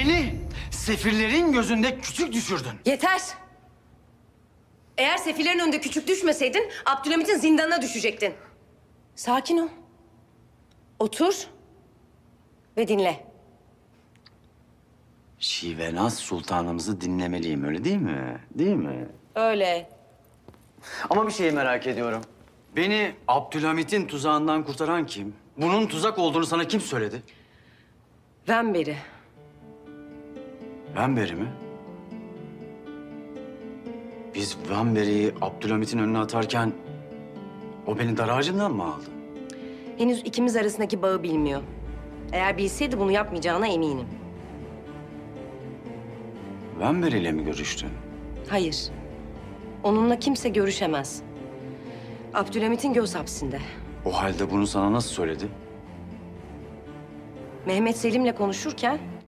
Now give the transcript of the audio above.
Beni sefirlerin gözünde küçük düşürdün. Yeter. Eğer sefillerin önünde küçük düşmeseydin Abdülhamit'in zindanına düşecektin. Sakin ol. Otur ve dinle. Şivenaz Sultanımızı dinlemeliyim, öyle değil mi? Değil mi? Öyle. Ama bir şeyi merak ediyorum. Beni Abdülhamit'in tuzağından kurtaran kim? Bunun tuzak olduğunu sana kim söyledi? Ben beri. Venberi mi? Biz Venberi'yi Abdülhamit'in önüne atarken o beni dar ağacından mı aldı? Henüz ikimiz arasındaki bağı bilmiyor. Eğer bilseydi bunu yapmayacağına eminim. Venberi ile mi görüştün? Hayır. Onunla kimse görüşemez. Abdülhamit'in göz hapsinde. O halde bunu sana nasıl söyledi? Mehmet Selim'le konuşurken